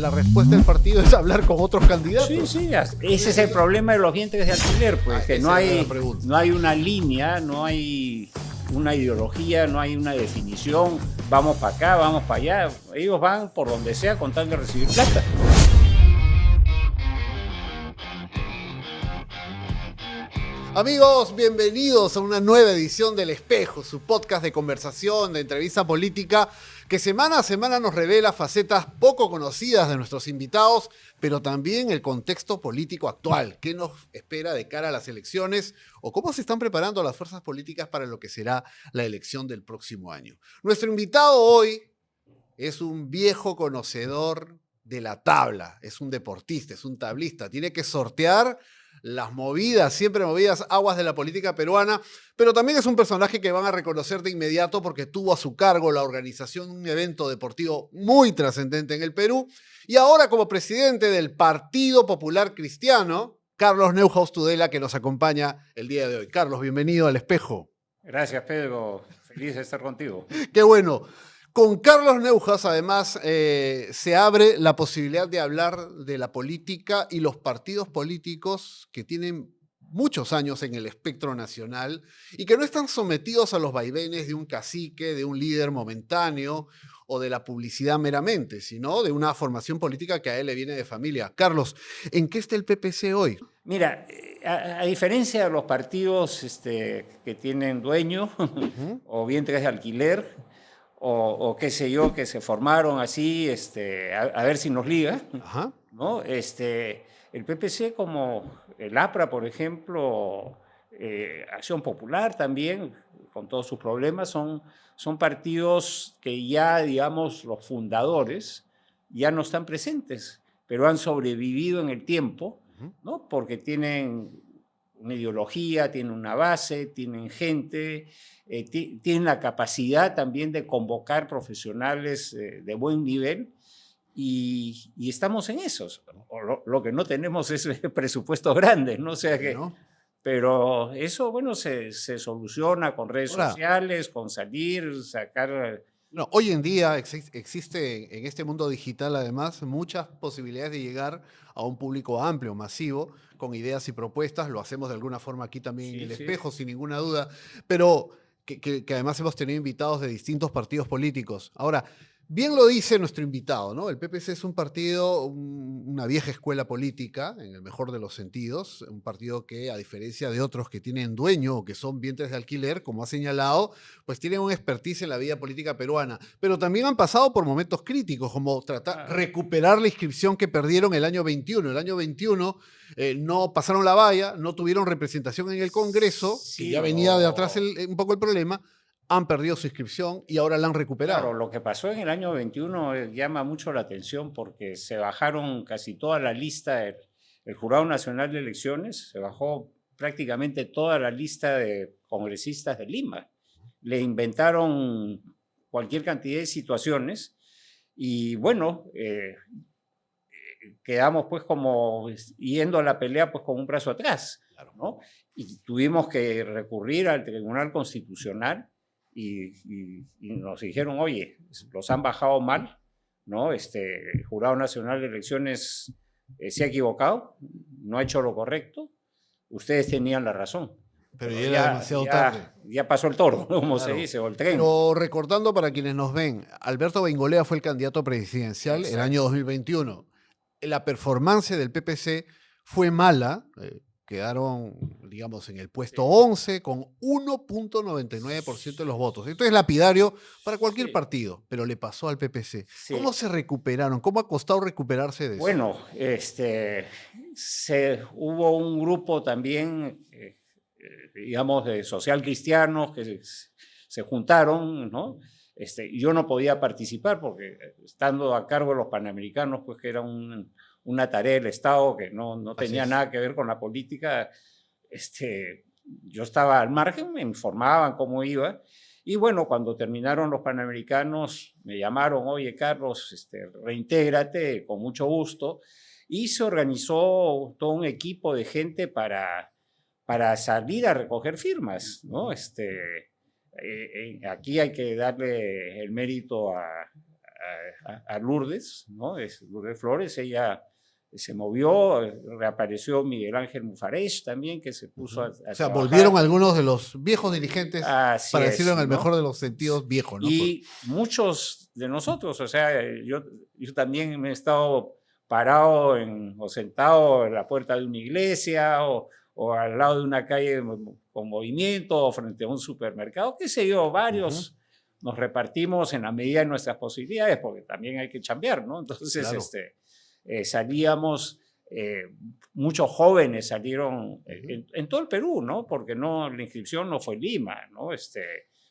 la respuesta del partido es hablar con otros candidatos. Sí, sí, ese es el problema de los vientres de alquiler, pues que no hay una línea, no hay una ideología, no hay una definición, vamos para acá, vamos para allá, ellos van por donde sea con tal de recibir plata. Amigos, bienvenidos a una nueva edición del Espejo, su podcast de conversación, de entrevista política, que semana a semana nos revela facetas poco conocidas de nuestros invitados, pero también el contexto político actual, qué nos espera de cara a las elecciones o cómo se están preparando las fuerzas políticas para lo que será la elección del próximo año. Nuestro invitado hoy es un viejo conocedor de la tabla, es un deportista, es un tablista, tiene que sortear las movidas, siempre movidas aguas de la política peruana, pero también es un personaje que van a reconocer de inmediato porque tuvo a su cargo la organización de un evento deportivo muy trascendente en el Perú y ahora como presidente del Partido Popular Cristiano, Carlos Neuhaus Tudela, que nos acompaña el día de hoy. Carlos, bienvenido al Espejo. Gracias, Pedro. Feliz de estar contigo. Qué bueno. Con Carlos Neuhaus, además, se abre la posibilidad de hablar de la política y los partidos políticos que tienen muchos años en el espectro nacional y que no están sometidos a los vaivenes de un cacique, de un líder momentáneo o de la publicidad meramente, sino de una formación política que a él le viene de familia. Carlos, ¿en qué está el PPC hoy? Mira, a diferencia de los partidos que tienen dueño o vientres de alquiler, o qué sé yo, que se formaron así, a ver si nos liga, ¿no? El PPC, como el APRA, por ejemplo, Acción Popular también, con todos sus problemas, son partidos que ya, digamos, los fundadores ya no están presentes, pero han sobrevivido en el tiempo, ¿no? Porque tienen una ideología, tienen una base, tienen gente, tienen la capacidad también de convocar profesionales de buen nivel y estamos en esos. Lo que no tenemos es presupuestos grandes, ¿no? O sea que, ¿No? pero eso, bueno, se soluciona con redes sociales, con salir, sacar... No, hoy en día existe en este mundo digital, además, muchas posibilidades de llegar a un público amplio, masivo, con ideas y propuestas. Lo hacemos de alguna forma aquí también en el Espejo, sin ninguna duda, pero que además hemos tenido invitados de distintos partidos políticos. Ahora, bien lo dice nuestro invitado, ¿no? El PPC es un partido, una vieja escuela política, en el mejor de los sentidos, un partido que, a diferencia de otros que tienen dueño o que son vientres de alquiler, como ha señalado, pues tienen un expertise en la vida política peruana, pero también han pasado por momentos críticos, como tratar de recuperar la inscripción que perdieron el año 21. El año 21 no pasaron la valla, no tuvieron representación en el Congreso, que ya venía de atrás un poco el problema, han perdido su inscripción y ahora la han recuperado. Claro, lo que pasó en el año 21 llama mucho la atención porque se bajaron casi toda la lista del Jurado Nacional de Elecciones, se bajó prácticamente toda la lista de congresistas de Lima. Le inventaron cualquier cantidad de situaciones y bueno, quedamos pues como yendo a la pelea pues con un brazo atrás, ¿no? Y tuvimos que recurrir al Tribunal Constitucional y nos dijeron, oye, los han bajado mal, ¿no? El Jurado Nacional de Elecciones se ha equivocado, no ha hecho lo correcto, ustedes tenían la razón. Pero ya era demasiado tarde. Ya pasó el toro, como se dice, o el tren. Pero recordando para quienes nos ven, Alberto Bengolea fue el candidato presidencial el año 2021. La performance del PPC fue mala, quedaron, digamos, en el puesto 11 con 1.99% de los votos. Esto es lapidario para cualquier partido, pero le pasó al PPC. ¿Cómo se recuperaron? ¿Cómo ha costado recuperarse de eso? Bueno, hubo un grupo también, digamos, de social cristianos que se juntaron, ¿no? Yo no podía participar porque estando a cargo de los Panamericanos, pues que era una tarea del Estado que no tenía nada que ver con la política, yo estaba al margen, me informaban cómo iba, y bueno, cuando terminaron los Panamericanos me llamaron, oye Carlos, reintégrate, con mucho gusto, y se organizó todo un equipo de gente para salir a recoger firmas, ¿no? Aquí hay que darle el mérito a Lourdes, ¿no? Lourdes Flores, ella se movió, reapareció Miguel Ángel Mufarech también, que se puso a O sea, trabajar. volvieron algunos de los viejos dirigentes, Así para es, decirlo en el ¿no? mejor de los sentidos, viejos, ¿no? Y muchos de nosotros, o sea, yo también me he estado parado o sentado en la puerta de una iglesia o al lado de una calle con movimiento o frente a un supermercado, qué sé yo, varios nos repartimos en la medida de nuestras posibilidades, porque también hay que chambear, ¿no? Entonces, Claro. salíamos, muchos jóvenes salieron en todo el Perú, ¿no? Porque la inscripción no fue en Lima, ¿no?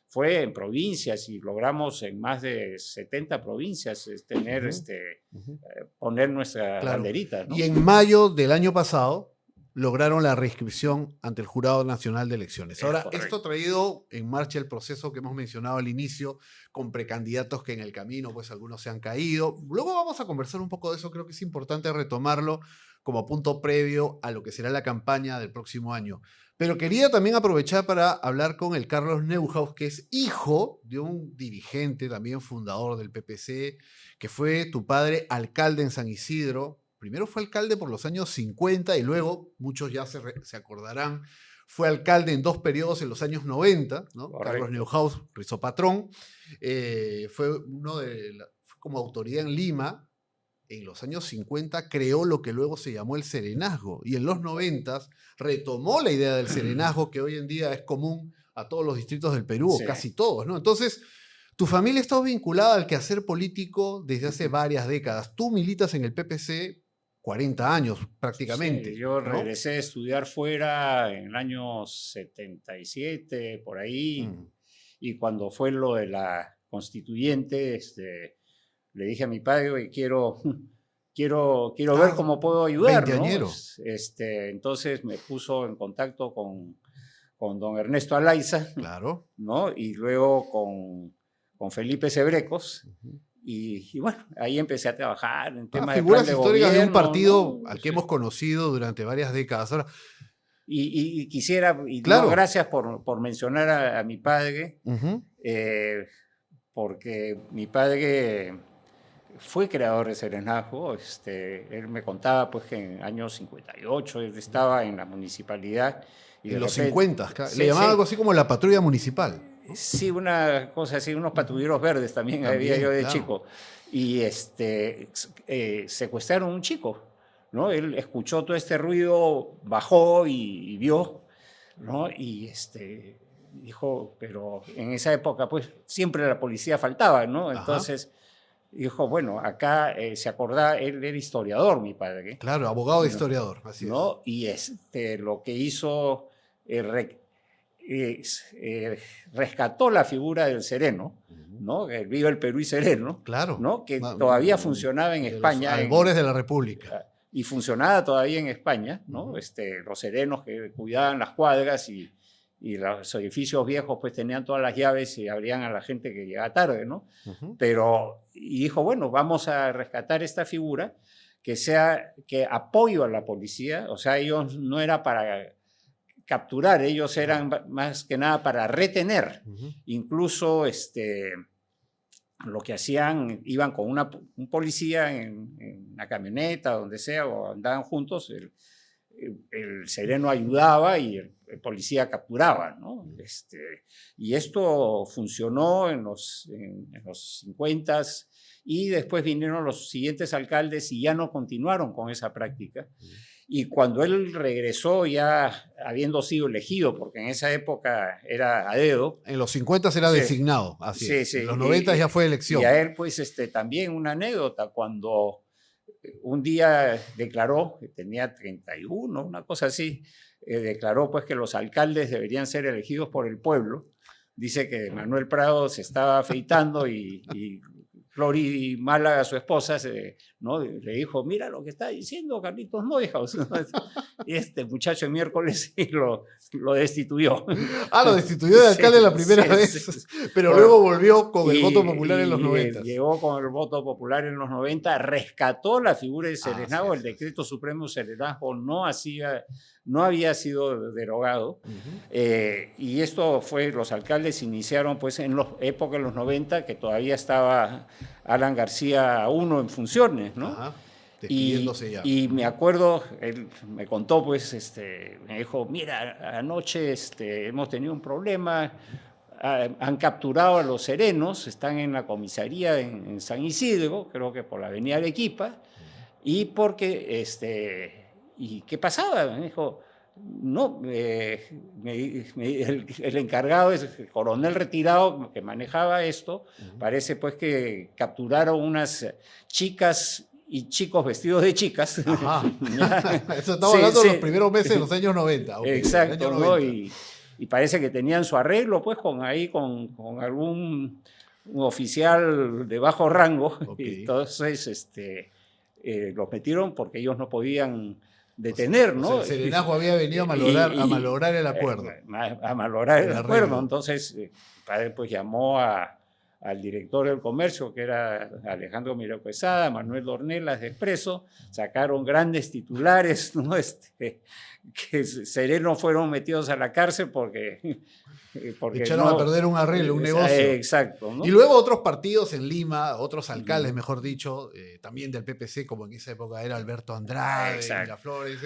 Fue en provincias y logramos en más de 70 provincias tener, poner nuestra banderita, ¿no? Y en mayo del año pasado lograron la reinscripción ante el Jurado Nacional de Elecciones. Ahora, esto ha traído en marcha el proceso que hemos mencionado al inicio, con precandidatos que en el camino, pues algunos se han caído. Luego vamos a conversar un poco de eso, creo que es importante retomarlo como punto previo a lo que será la campaña del próximo año. Pero quería también aprovechar para hablar con el Carlos Neuhaus, que es hijo de un dirigente, también fundador del PPC, que fue tu padre alcalde en San Isidro. Primero fue alcalde por los años 50 y luego, muchos ya se acordarán, fue alcalde en 2 periodos en los años 90, ¿no? Carlos Neuhaus, rizopatrón, fue como autoridad en Lima. En los años 50 creó lo que luego se llamó el serenazgo y en los 90 retomó la idea del serenazgo que hoy en día es común a todos los distritos del Perú, o casi todos, ¿no? Entonces, tu familia está vinculada al quehacer político desde hace varias décadas. Tú militas en el PPC 40 años prácticamente. Sí, yo ¿no? regresé a estudiar fuera en el año 77, por ahí, y cuando fue lo de la constituyente, le dije a mi padre, oye, quiero ver cómo puedo ayudar, ¿no? Entonces me puso en contacto con don Ernesto Alaiza, claro, ¿no? Y luego con Felipe Sebrecos. Y bueno, ahí empecé a trabajar en temas de figuras plan de históricas gobierno, de un partido, ¿no? al que hemos conocido durante varias décadas. Ahora, y quisiera, claro, no, gracias por mencionar a mi padre, porque mi padre fue creador de serenazgo. Él me contaba pues que en el año 58 él estaba en la municipalidad. Y en los 50, sí, le llamaban algo así como la patrulla municipal. Sí, una cosa así, unos patrulleros verdes también había yo de chico. Y secuestraron a un chico, ¿no? Él escuchó todo este ruido, bajó y vio, ¿no? Y dijo, pero en esa época pues siempre la policía faltaba, ¿no? Entonces dijo, bueno, acá se acordaba, él era historiador, mi padre. Claro, abogado de historiador, así ¿no? Y lo que hizo, rescató la figura del sereno, ¿no? El Viva el Perú y Sereno, claro, ¿no? Que todavía funcionaba en España. Los albores de la República. Y funcionaba todavía en España, ¿no? Los serenos que cuidaban las cuadras y los edificios viejos pues tenían todas las llaves y abrían a la gente que llegaba tarde, ¿no? Y dijo, bueno, vamos a rescatar esta figura que apoyo a la policía, o sea, ellos no era para capturar, ellos eran más que nada para retener. Incluso lo que hacían, iban con un policía en una camioneta, donde sea, o andaban juntos, el sereno ayudaba y el policía capturaba, ¿no? Y esto funcionó en los 50s y después vinieron los siguientes alcaldes y ya no continuaron con esa práctica. Y cuando él regresó, ya habiendo sido elegido, porque en esa época era a dedo. En los 50 era designado, así es. En los 90 ya fue elección. Y a él, pues, también una anécdota, cuando un día declaró, que tenía 31, una cosa así, declaró pues que los alcaldes deberían ser elegidos por el pueblo. Dice que Manuel Prado se estaba afeitando y Flori Málaga, su esposa, ¿no? Le dijo, mira lo que está diciendo Carlitos Neuhaus. Y este muchacho el miércoles lo destituyó. Lo destituyó de alcalde la primera vez, pero luego volvió con el voto popular en los 90. Llegó con el voto popular en los 90, rescató la figura del serenazgo, el decreto supremo serenazgo no había sido derogado. Y esto fue, los alcaldes iniciaron pues en la época de los 90, que todavía estaba Alan García I en funciones, ¿no? Ajá, despidiéndose ya. Y me acuerdo, él me contó, pues, me dijo, mira, anoche hemos tenido un problema, han capturado a los serenos, están en la comisaría en San Isidro, creo que por la avenida Arequipa, y porque, ¿y qué pasaba? Me dijo, no, el encargado es el coronel retirado que manejaba esto, parece pues que capturaron unas chicas y chicos vestidos de chicas. Ajá. Eso estamos hablando de los primeros meses de los años 90. Okay, exacto, año 90. ¿no? Y parece que tenían su arreglo pues con algún un oficial de bajo rango, Okay. y entonces los metieron porque ellos no podían detener, ¿no? O sea, el serenazgo había venido a malograr el acuerdo. A malograr el acuerdo. Entonces, el padre pues llamó al director del comercio, que era Alejandro Miró Quesada, Manuel Dornelas de Expreso, sacaron grandes titulares, ¿no? Que serenos fueron metidos a la cárcel porque echaron a perder un arreglo, un negocio. Exacto, ¿no? Y luego otros partidos en Lima, otros alcaldes, mejor dicho, también del PPC, como en esa época era Alberto Andrade, Miraflores,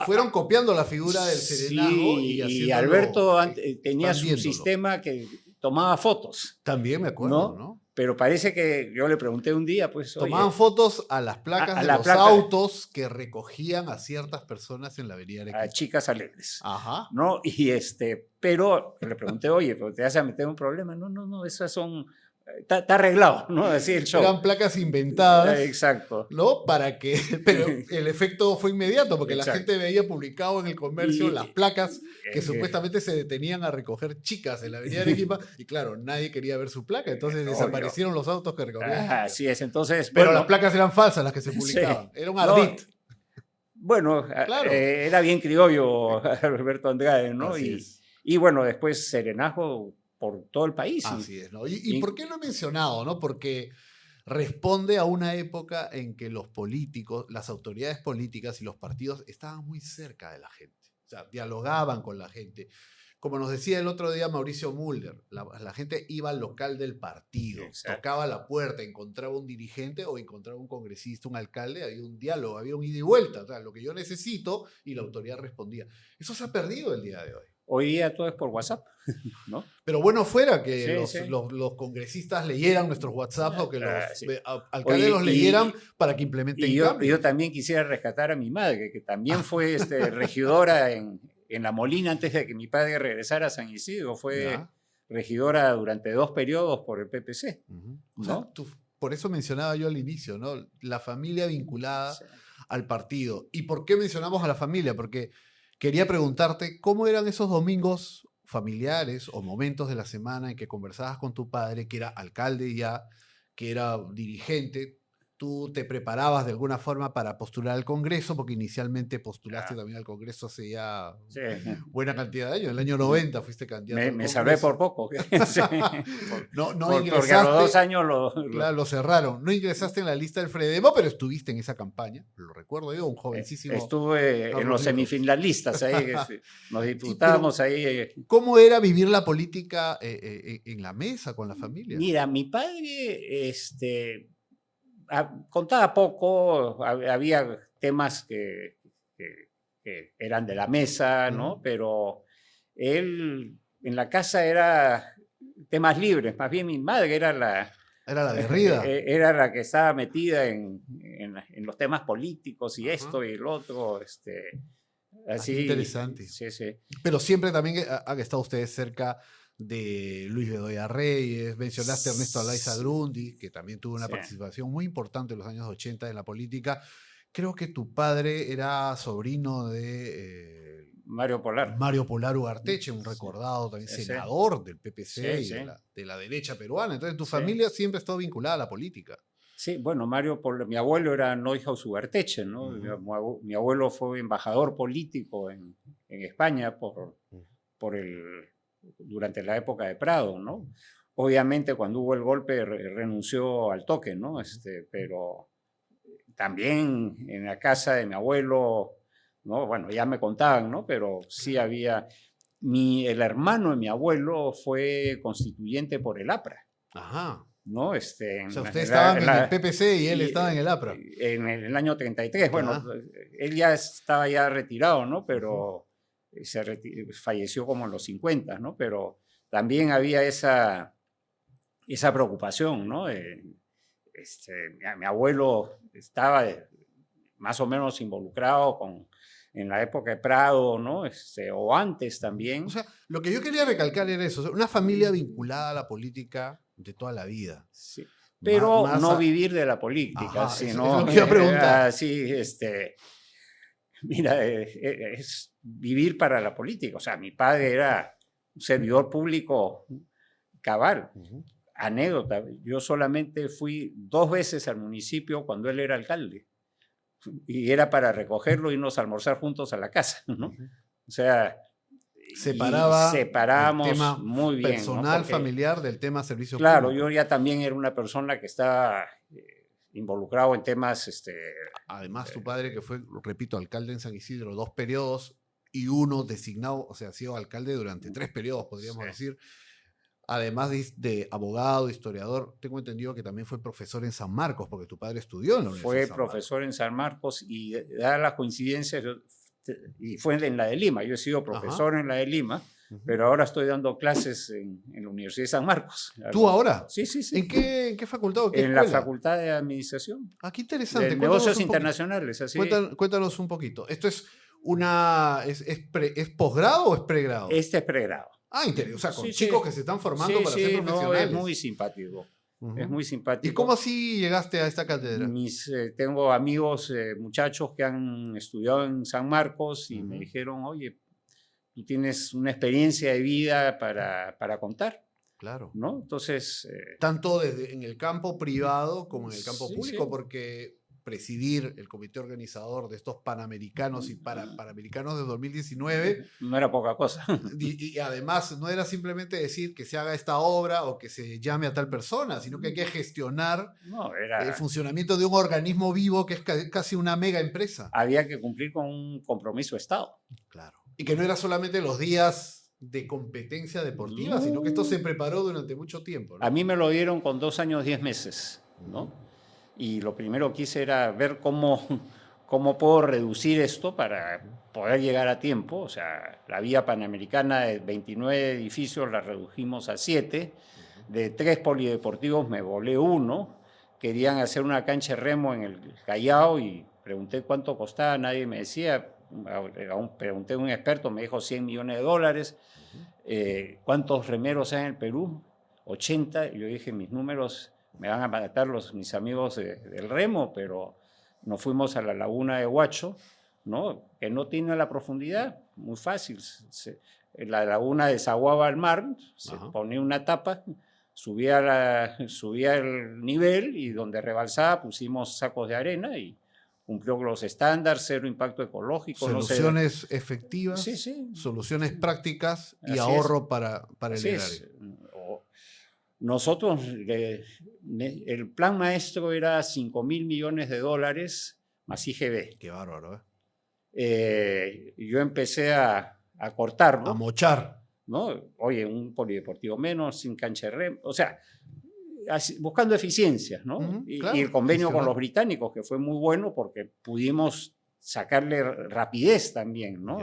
fueron copiando la figura del serenazgo. Sí, y Alberto tenía su sistema que tomaba fotos. También me acuerdo, ¿no? Pero parece que yo le pregunté un día, pues... Tomaban fotos a las placas de los autos que recogían a ciertas personas en la avenida Arequipa. A chicas alegres. Ajá. ¿No? Y pero le pregunté, oye, ¿pero te vas a meter un problema? No, esas son... Está arreglado, ¿no? Así el show. Eran placas inventadas. Exacto. ¿No? Pero el efecto fue inmediato, porque la gente veía publicado en el comercio las placas que supuestamente se detenían a recoger chicas en la avenida Arequipa, y claro, nadie quería ver su placa, entonces desaparecieron los autos que recogían. Así es, entonces... Pero las placas eran falsas las que se publicaban. Era un ardid. Bueno, claro. Era bien criollo Alberto Andrade, ¿no? Y bueno, después serenazgo por todo el país. Así es, ¿no? ¿Y por qué lo he mencionado, no? Porque responde a una época en que los políticos, las autoridades políticas y los partidos estaban muy cerca de la gente. O sea, dialogaban con la gente. Como nos decía el otro día Mauricio Mulder, la gente iba al local del partido, tocaba la puerta, encontraba un dirigente o encontraba un congresista, un alcalde, había un diálogo, había un ida y vuelta. O sea, lo que yo necesito, y la autoridad respondía. Eso se ha perdido el día de hoy. Hoy día todo es por WhatsApp, ¿no? Pero bueno fuera que los congresistas leyeran nuestros WhatsApps o que los alcaldes los leyeran para que implementen cambios. Yo también quisiera rescatar a mi madre, que también fue regidora en La Molina antes de que mi padre regresara a San Isidro. Fue regidora durante 2 periodos por el PPC. ¿No? O sea, por eso mencionaba yo al inicio, ¿no? La familia vinculada al partido. ¿Y por qué mencionamos a la familia? Porque quería preguntarte, ¿cómo eran esos domingos familiares o momentos de la semana en que conversabas con tu padre, que era alcalde ya, que era dirigente? Tú te preparabas de alguna forma para postular al Congreso, porque inicialmente postulaste también al Congreso hace ya buena cantidad de años. En el año 90 fuiste candidato. Me salvé por poco. No ingresaste. Porque a los 2 años lo cerraron. No ingresaste en la lista del Fredemo, pero estuviste en esa campaña. Lo recuerdo yo, un jovencísimo. Estuve en los semifinalistas ahí, nos disputábamos ahí. ¿Cómo era vivir la política en la mesa con la familia? Mira, mi padre, contaba poco, había temas que eran de la mesa, ¿no? Pero él en la casa era temas libres, más bien mi madre era la guerrida. Era la que estaba metida en los temas políticos y esto y el otro, así. Interesante. Sí. Pero siempre también han estado ustedes cerca de Luis Bedoya Reyes, mencionaste a Ernesto Alaiza Grundy, que también tuvo una participación muy importante en los años 80 en la política. Creo que tu padre era sobrino de Mario Polar. Mario Polar Ugarteche, un recordado también senador del PPC y de la derecha peruana. Entonces tu familia siempre ha estado vinculada a la política. Sí, bueno, mi abuelo era Neuhaus Ugarteche, ¿no? Mi abuelo fue embajador político en España durante la época de Prado, ¿no? Obviamente cuando hubo el golpe renunció al toque, ¿no? Pero también en la casa de mi abuelo, ¿no? Bueno, ya me contaban, ¿no? Pero sí había... El hermano de mi abuelo fue constituyente por el APRA. Ajá. ¿no? O sea, ustedes estaban en el PPC y él estaba en el APRA. En el año 33, bueno, él ya estaba ya retirado, ¿no? Pero falleció como en los 50, ¿no? Pero también había esa preocupación, ¿no? Mi abuelo estaba más o menos involucrado en la época de Prado, ¿no? O antes también. O sea, lo que yo quería recalcar era eso, una familia vinculada a la política de toda la vida. Sí. Pero no vivir de la política, sino... Es lo que iba a preguntar. Sí, mira, es vivir para la política. O sea, mi padre era un servidor público cabal. Anécdota, yo solamente fui 2 veces al municipio cuando él era alcalde. Y era para recogerlo y irnos a almorzar juntos a la casa, ¿no? O sea, separamos el tema muy bien, personal, ¿no? familiar del tema servicio claro, público. Yo ya también era una persona que estaba involucrado en temas... Además, tu padre, que fue, repito, alcalde en San Isidro 2 periodos y uno designado, o sea, ha sido alcalde durante 3 periodos, podríamos decir. Además de abogado, historiador, tengo entendido que también fue profesor en San Marcos, porque tu padre estudió en la Universidad de San Marcos. Fue profesor en San Marcos y dadas las coincidencias, y fue en la de Lima. Yo he sido profesor en la de Lima, pero ahora estoy dando clases en la Universidad de San Marcos. ¿Tú ahora? Sí. ¿En qué facultad o qué escuela? La Facultad de Administración. Ah, qué interesante. De negocios internacionales, así. Cuéntanos un poquito. ¿Esto es ¿es posgrado o es pregrado? Este es pregrado. Ah, interesante. O sea, con chicos que se están formando para ser profesionales. No, es muy simpático. Es muy simpático. ¿Y cómo así llegaste a esta cátedra? Tengo amigos, muchachos que han estudiado en San Marcos y me dijeron, oye, tú tienes una experiencia de vida para contar. Claro. ¿No? Entonces... tanto en el campo privado como en el campo público, porque presidir el comité organizador de estos Panamericanos y Panamericanos de 2019... no era poca cosa. Y además no era simplemente decir que se haga esta obra o que se llame a tal persona, sino que hay que gestionar el funcionamiento de un organismo vivo que es casi una mega empresa. Había que cumplir con un compromiso de Estado. Claro. Y que no era solamente los días de competencia deportiva, sino que esto se preparó durante mucho tiempo, ¿no? A mí me lo dieron con 2 años, 10 meses, ¿no? Y lo primero que hice era ver cómo puedo reducir esto para poder llegar a tiempo. O sea, la vía panamericana de 29 edificios la redujimos a 7. De 3 polideportivos me volé 1. Querían hacer una cancha de remo en el Callao y pregunté cuánto costaba, nadie me decía. Pregunté a un experto, me dijo $100 millones. ¿Cuántos remeros hay en el Perú? 80. Y yo dije, mis números... me van a matar mis amigos del remo, pero nos fuimos a la laguna de Huacho, ¿no? Que no tiene la profundidad, muy fácil. La laguna desaguaba al mar, se ponía una tapa, subía el nivel y donde rebalsaba pusimos sacos de arena y cumplió con los estándares, 0 impacto ecológico. Soluciones efectivas, soluciones prácticas y ahorro para el erario. Nosotros, el plan maestro era $5.000 millones más IGB. Qué bárbaro, yo empecé a cortarlo. A mochar. ¿No? Oye, un polideportivo menos, sin cancha de remo. O sea, buscando eficiencias, ¿no? Claro, y el convenio con los británicos, que fue muy bueno porque pudimos sacarle rapidez también, ¿no?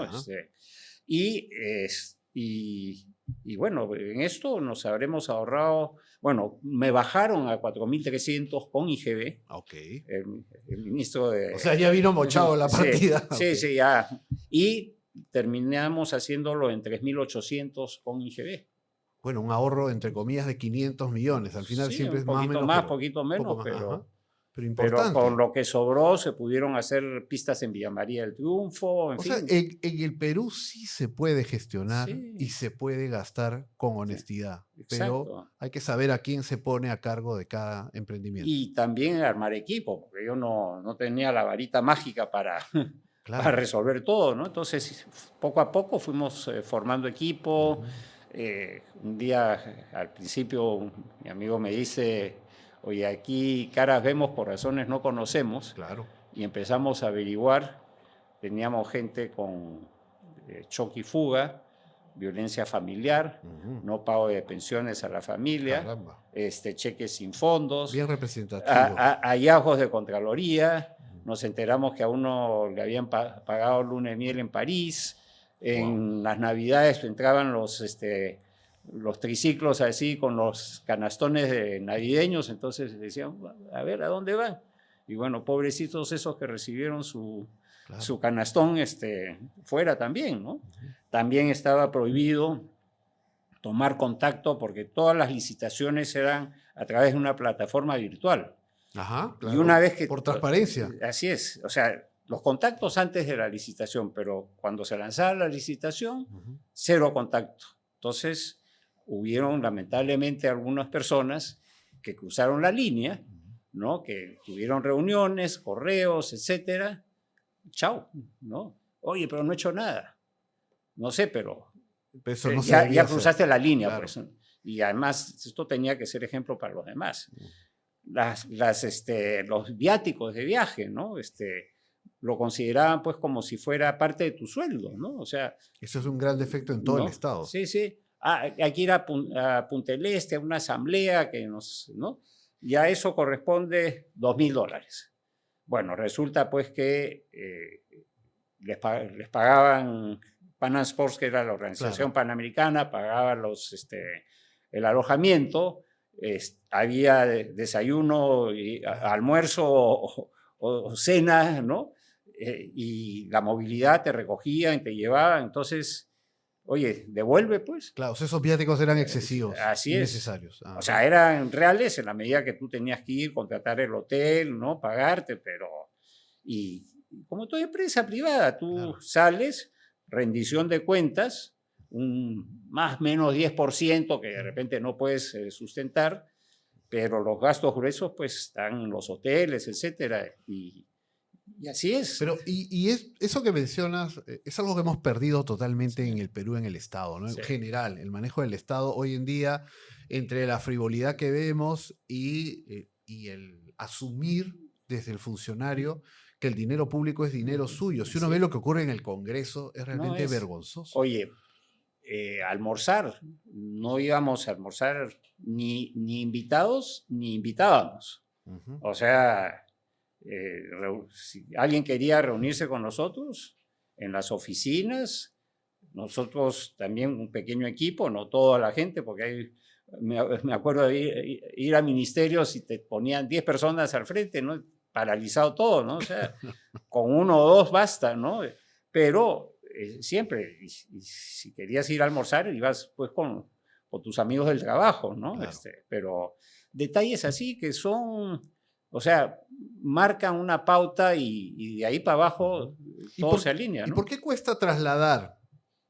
Y bueno, en esto nos habremos ahorrado, bueno, me bajaron a 4.300 con IGB. Ok. El ministro de... O sea, ya vino mochado la partida. Sí, ya. Y terminamos haciéndolo en 3.800 con IGB. Bueno, un ahorro, entre comillas, de 500 millones. Al final siempre es más o menos. Poquito menos, pero importante. Pero con lo que sobró se pudieron hacer pistas en Villa María del Triunfo, en fin. O sea, en el Perú sí se puede gestionar y se puede gastar con honestidad, pero hay que saber a quién se pone a cargo de cada emprendimiento. Y también armar equipo, porque yo no tenía la varita mágica para resolver todo, ¿no? Entonces, poco a poco fuimos formando equipo. Un día, al principio, mi amigo me dice... oye, aquí caras vemos, por razones no conocemos. Claro. Y empezamos a averiguar. Teníamos gente con choque y fuga, violencia familiar, no pago de pensiones a la familia, cheques sin fondos, bien representativo, hallazgos de Contraloría. Nos enteramos que a uno le habían pagado luna de miel en París. En las Navidades entraban los triciclos así con los canastones navideños, entonces decían, a ver, ¿a dónde van? Y bueno, pobrecitos esos que recibieron su canastón fuera también, ¿no? También estaba prohibido tomar contacto porque todas las licitaciones eran a través de una plataforma virtual. Ajá, claro. Y una vez que... Por transparencia. Así es, o sea, los contactos antes de la licitación, pero cuando se lanzaba la licitación, cero contacto. Entonces, hubieron lamentablemente algunas personas que cruzaron la línea, ¿no? Que tuvieron reuniones, correos, etcétera. Chao, ¿no? Oye, pero no he hecho nada. No sé, pero eso no ya cruzaste la línea, claro. pues. Y además, esto tenía que ser ejemplo para los demás. Los viáticos de viaje, ¿no? Lo consideraban pues como si fuera parte de tu sueldo, ¿no? O sea... Eso es un gran defecto en todo el Estado. Sí, sí. Hay que ir a Punta del Este, a una asamblea que ¿no? Ya eso corresponde $2.000. Bueno, resulta pues que les pagaban Pan Am Sports, que era la organización panamericana, pagaba el alojamiento, había desayuno, y almuerzo o cena, ¿no? Y la movilidad te recogían, te llevaban, entonces, oye, devuelve pues. Claro, esos viáticos eran excesivos, así innecesarios. O sea, eran reales en la medida que tú tenías que ir, contratar el hotel, ¿no? Pagarte, pero... Y como toda empresa privada, tú sales, rendición de cuentas, un más o menos 10% que de repente no puedes sustentar, pero los gastos gruesos pues están en los hoteles, etcétera, y así es. Pero, eso que mencionas es algo que hemos perdido totalmente en el Perú, en el Estado, ¿no? En general, el manejo del Estado hoy en día, entre la frivolidad que vemos y el asumir desde el funcionario que el dinero público es dinero suyo. Si uno ve lo que ocurre en el Congreso, es realmente vergonzoso. Oye, almorzar, no íbamos a almorzar ni invitados ni invitábamos. O sea, si alguien quería reunirse con nosotros en las oficinas, nosotros también un pequeño equipo, no toda la gente, porque me acuerdo de ir a ministerios y te ponían 10 personas al frente, ¿no? Paralizado todo, ¿no? O sea, con 1 o 2 basta, ¿no? Pero siempre, y si querías ir a almorzar, ibas pues con tus amigos del trabajo, ¿no? Claro. Pero detalles así que son, o sea, marcan una pauta y de ahí para abajo todo se alinea, ¿no? ¿Y por qué cuesta trasladar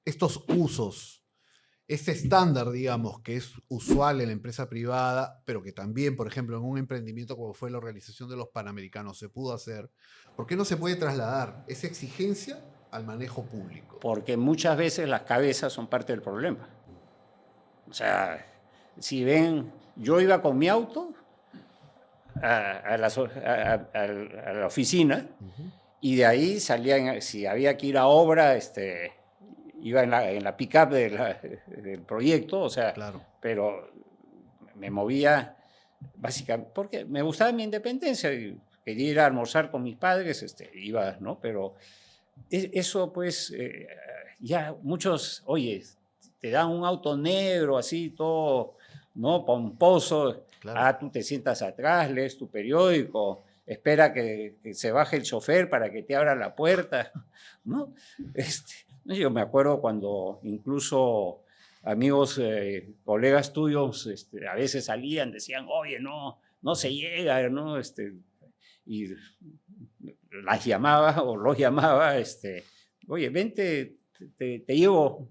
estos usos, este estándar, digamos, que es usual en la empresa privada, pero que también, por ejemplo, en un emprendimiento como fue la organización de los Panamericanos se pudo hacer? ¿Por qué no se puede trasladar esa exigencia al manejo público? Porque muchas veces las cabezas son parte del problema. O sea, si ven, yo iba con mi auto a la oficina y de ahí salía, si había que ir a obra, iba en la pick-up del proyecto, o sea, pero me movía básicamente porque me gustaba mi independencia y quería ir a almorzar con mis padres, iba, ¿no? Pero eso pues, ya muchos, oye, te dan un auto negro así, todo, ¿no? Pomposo, tú te sientas atrás, lees tu periódico, espera que se baje el chofer para que te abra la puerta, ¿no? Yo me acuerdo cuando incluso amigos, colegas tuyos, a veces salían, decían, oye, no se llega, ¿no? Y las llamaba o los llamaba, oye, vente, te llevo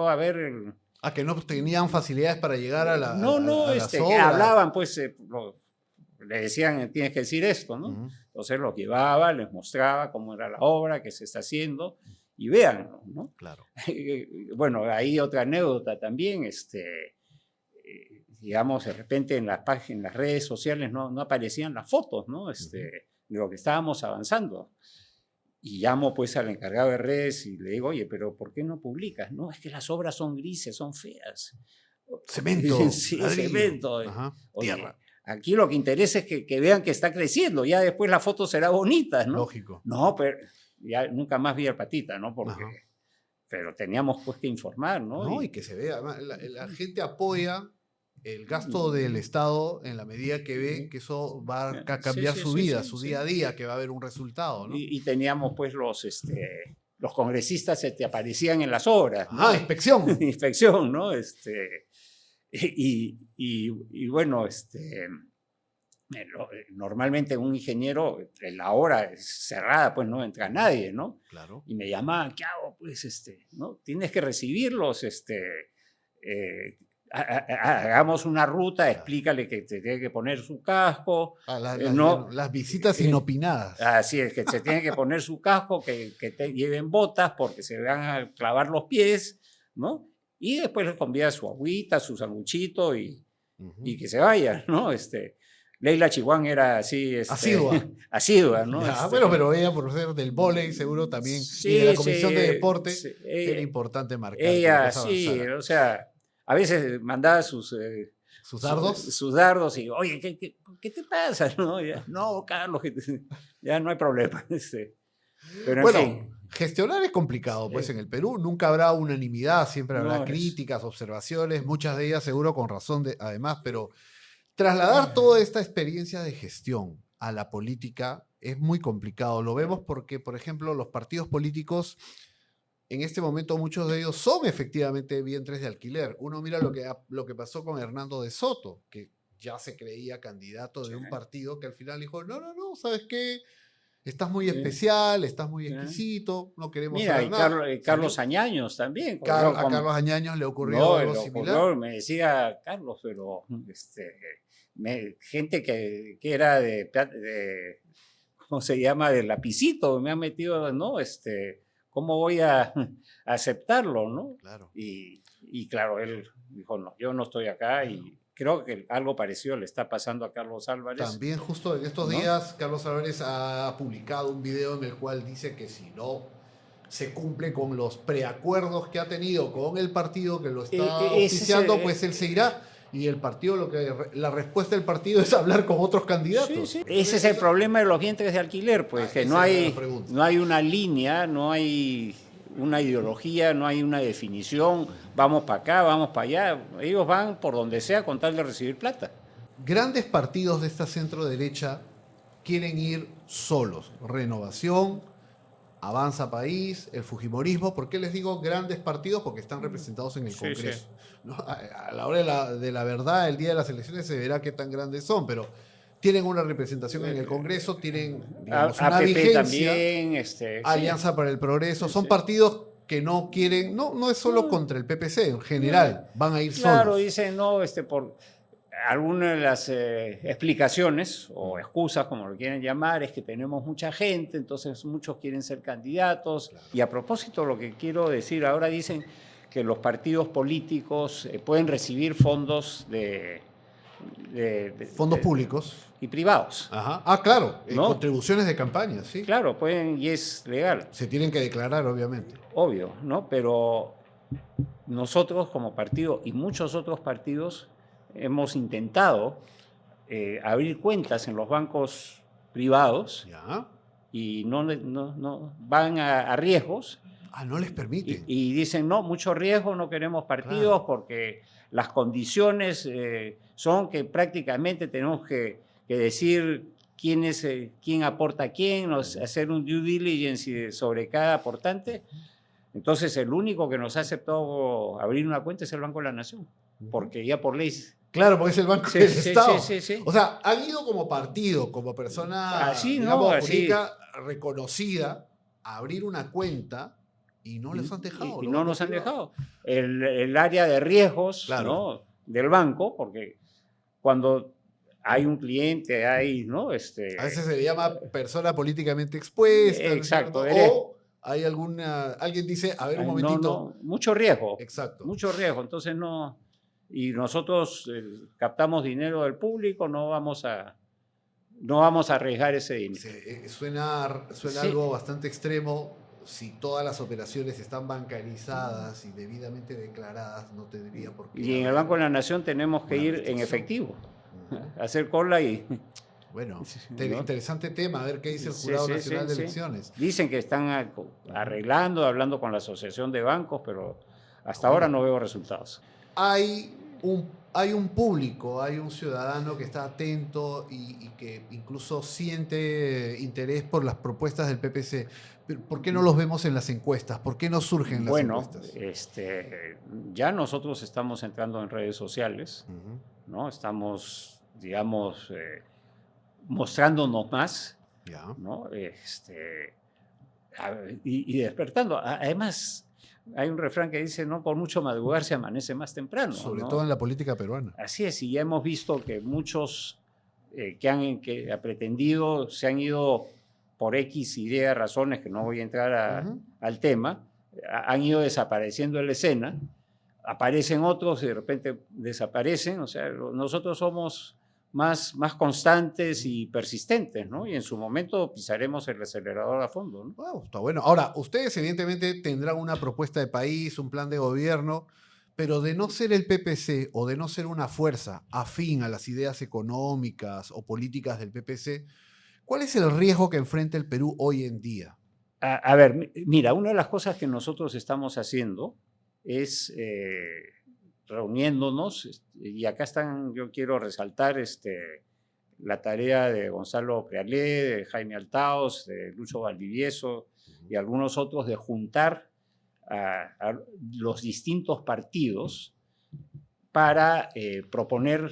a ver. Que no tenían facilidades para llegar a la No, a las que obras. hablaban, pues, le decían, tienes que decir esto, ¿no? Entonces los llevaba, les mostraba cómo era la obra, qué se está haciendo, y véanlo, ¿no? Claro. Bueno, hay otra anécdota también, digamos, de repente en las páginas, en las redes sociales no aparecían las fotos, ¿no? De lo que estábamos avanzando. Y llamo pues al encargado de redes y le digo, oye, pero ¿por qué no publicas? No, es que las obras son grises, son feas. Cemento, Sí, ladrillo. cemento. Ajá, Oye, tierra. aquí lo que interesa es que vean que está creciendo, ya después la foto será bonita, ¿no? Lógico. No, pero ya nunca más vi al Patita, ¿no? Porque, Ajá. pero teníamos pues que informar, ¿no? No, y que se vea. Además, la gente apoya el gasto del Estado en la medida que ve que eso va a cambiar su vida, su día a día, que va a haber un resultado, ¿no? Y teníamos pues los congresistas aparecían en las obras, ¿no? Ah, inspección. Inspección, ¿no? Bueno, normalmente un ingeniero, la obra es cerrada, pues no entra nadie, ¿no? Claro. Y me llamaban, ¿qué hago? Pues, ¿no? Tienes que recibirlos, hagamos una ruta, explícale que te tiene que poner su casco. Las visitas inopinadas. Así es, que se tiene que poner su casco, que te lleven botas porque se van a clavar los pies, ¿no? Y después les convida su agüita, su sanguchito y que se vayan, ¿no? Leila Chihuán era así. Asidua. Asidua, ¿no? Ya, bueno, pero ella, por ser del vóley, seguro también, y de la Comisión de Deporte, era importante marcar. Ella, sí, o sea, a veces mandaba sus dardos. Sus dardos y, oye, ¿qué te pasa? No, ya, no Carlos, ya no hay problema. Pero bueno, en fin. Gestionar es complicado, pues en el Perú nunca habrá unanimidad, siempre habrá críticas, es... observaciones, muchas de ellas seguro con razón, además, pero trasladar toda esta experiencia de gestión a la política es muy complicado. Lo vemos porque, por ejemplo, los partidos políticos, en este momento muchos de ellos son efectivamente vientres de alquiler. Uno mira lo que pasó con Hernando de Soto, que ya se creía candidato de un partido que al final dijo, no, ¿sabes qué? Estás muy especial, estás muy exquisito, no queremos saber nada. Y Carlos Añaños también. A Carlos Añaños le ocurrió algo similar. Me decía Carlos, pero gente que era de, ¿cómo se llama? De lapicito, me ha metido, ¿no? ¿Cómo voy a aceptarlo, no? Claro. Y claro, él dijo, no, yo no estoy acá y creo que algo parecido le está pasando a Carlos Álvarez. También justo en estos días, Carlos Álvarez ha publicado un video en el cual dice que si no se cumple con los preacuerdos que ha tenido con el partido que lo está auspiciando, pues él se irá. Y el partido, la respuesta del partido es hablar con otros candidatos. Sí. Ese es el problema de los vientres de alquiler, pues que no hay una línea, no hay una ideología, no hay una definición, vamos para acá, vamos para allá. Ellos van por donde sea con tal de recibir plata. Grandes partidos de esta centro derecha quieren ir solos. Renovación, Avanza País, el Fujimorismo. ¿Por qué les digo grandes partidos? Porque están representados en el Congreso. ¿No? A la hora de la verdad, el día de las elecciones se verá qué tan grandes son, pero tienen una representación en el Congreso, tienen, digamos, una vigencia. También, Alianza para el Progreso. Son partidos que no quieren, no es solo contra el PPC, en general, van a ir solos. Claro, dicen, no, por algunas de las explicaciones o excusas, como lo quieren llamar, es que tenemos mucha gente, entonces muchos quieren ser candidatos. Claro. Y a propósito, lo que quiero decir, ahora dicen que los partidos políticos pueden recibir fondos fondos públicos y privados. Ajá. Ah, claro, ¿no? Contribuciones de campaña, sí. Claro, pueden y es legal. Se tienen que declarar, obviamente. Obvio, ¿no? Pero nosotros como partido y muchos otros partidos hemos intentado abrir cuentas en los bancos privados. Ya. Y no van a riesgos. Ah, no les permiten. Y dicen, no, mucho riesgo, no queremos partidos, claro, porque las condiciones son que prácticamente tenemos que decir quién aporta a quién, hacer un due diligence sobre cada aportante. Entonces, el único que nos ha aceptado abrir una cuenta es el Banco de la Nación, porque ya por ley... Claro, porque es el Banco del Estado. Sí. O sea, han ido como partido, como persona, digamos, política reconocida, a abrir una cuenta y no les han dejado. Y no nos han dejado. El área de riesgos, claro, ¿no?, del banco, porque cuando hay un cliente, ¿no? A veces se le llama persona políticamente expuesta. Exacto. O hay alguien dice, a ver un momentito. No, mucho riesgo. Exacto. Mucho riesgo, entonces no... Y nosotros captamos dinero del público, no vamos a no vamos a arriesgar ese dinero. Suena Sí. algo bastante extremo. Si todas las operaciones están bancarizadas y debidamente declaradas, no tendría por qué Y en el haber Banco de la Nación tenemos que una ir en restricción. efectivo, Ujú. hacer cola y... Bueno, ¿no? interesante tema, a ver qué dice el Sí, Jurado sí, Nacional de sí. Elecciones. Dicen que están arreglando, hablando con la Asociación de Bancos, pero hasta Bueno, ahora no veo resultados. hay un público, hay un ciudadano que está atento y que incluso siente interés por las propuestas del PPC. Pero ¿por qué no los vemos en las encuestas? ¿Por qué no surgen las Bueno, encuestas? ya nosotros estamos entrando en redes sociales, Ujú. ¿no? Estamos, digamos, mostrándonos más, Ya. ¿no? Y despertando. Además, hay un refrán que dice, no por mucho madrugar se amanece más temprano, Sobre ¿no? todo en la política peruana. Así es, y ya hemos visto que muchos que ha pretendido se han ido por X ideas, razones, que no voy a entrar Ujú. al tema, han ido desapareciendo en la escena, aparecen otros y de repente desaparecen, o sea, nosotros somos más constantes y persistentes, ¿no? Y en su momento pisaremos el acelerador a fondo, ¿no? Wow, está bueno. Ahora, ustedes evidentemente tendrán una propuesta de país, un plan de gobierno, pero de no ser el PPC o de no ser una fuerza afín a las ideas económicas o políticas del PPC, ¿cuál es el riesgo que enfrenta el Perú hoy en día? A ver, mira, una de las cosas que nosotros estamos haciendo es reuniéndonos, y acá están, yo quiero resaltar la tarea de Gonzalo Prealé, de Jaime Altaos, de Lucho Valdivieso y algunos otros de juntar a los distintos partidos para proponer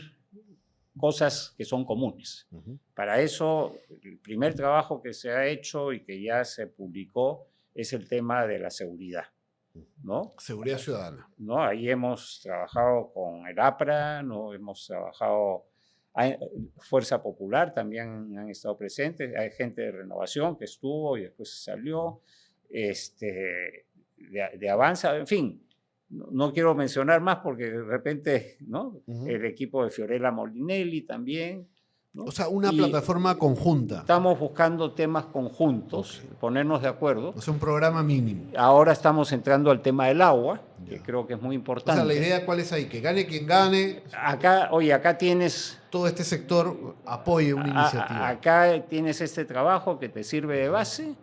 cosas que son comunes. Ujú. Para eso, el primer trabajo que se ha hecho y que ya se publicó es el tema de la seguridad, ¿no? Seguridad ciudadana. ¿No? Ahí hemos trabajado con el APRA, ¿no? Hemos trabajado, Fuerza Popular también han estado presentes, hay gente de Renovación que estuvo y después salió, de Avanza, en fin. No quiero mencionar más porque de repente, ¿no? El equipo de Fiorella Molinelli también, ¿no? O sea, una Y plataforma conjunta. estamos buscando temas conjuntos, ponernos de acuerdo. O sea, un programa mínimo. Ahora estamos entrando al tema del agua, que Ya. creo que es muy O importante. sea, la idea cuál es ahí, que gane quien gane, Acá, oye, acá tienes, todo este sector apoye una iniciativa. acá tienes este trabajo que te sirve de base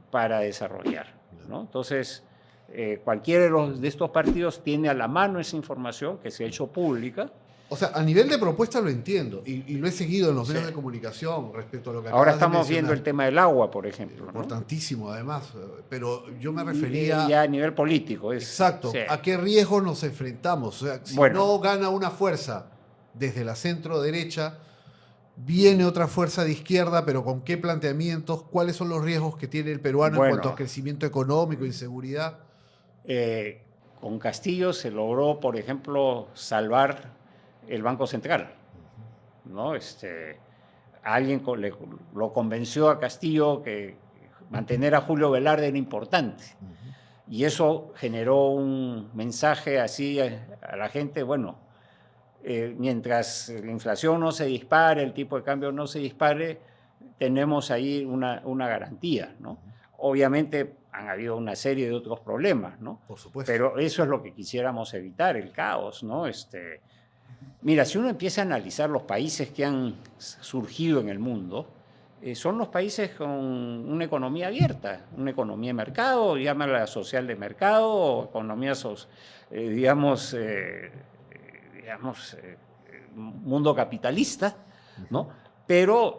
para desarrollar, ¿no? Entonces, cualquiera de estos partidos tiene a la mano esa información que se ha hecho pública. O sea, a nivel de propuesta lo entiendo y lo he seguido en los medios Sí. de comunicación respecto a lo que Ahora acabas de estamos viendo mencionar. el tema del agua, por ejemplo, ¿no? Importantísimo, además. Pero yo me Y refería. ya a nivel político. Exacto. Sí. ¿A qué riesgos nos enfrentamos? O sea, si Bueno. no gana una fuerza desde la centro derecha, viene otra fuerza de izquierda, pero ¿con qué planteamientos? ¿Cuáles son los riesgos que tiene el peruano en Bueno. cuanto a crecimiento económico, inseguridad? Con Castillo se logró, por ejemplo, salvar el Banco Central, ¿no? Alguien lo convenció a Castillo que mantener a Julio Velarde era importante. Y eso generó un mensaje así a la gente, bueno, mientras la inflación no se dispare, el tipo de cambio no se dispare, tenemos ahí una garantía, ¿no? Obviamente han habido una serie de otros problemas, ¿no? Por supuesto. Pero eso es lo que quisiéramos evitar, el caos, ¿no? Mira, si uno empieza a analizar los países que han surgido en el mundo, son los países con una economía abierta, una economía de mercado, llámala social de mercado, o economía, digamos, mundo capitalista, ¿no? Pero,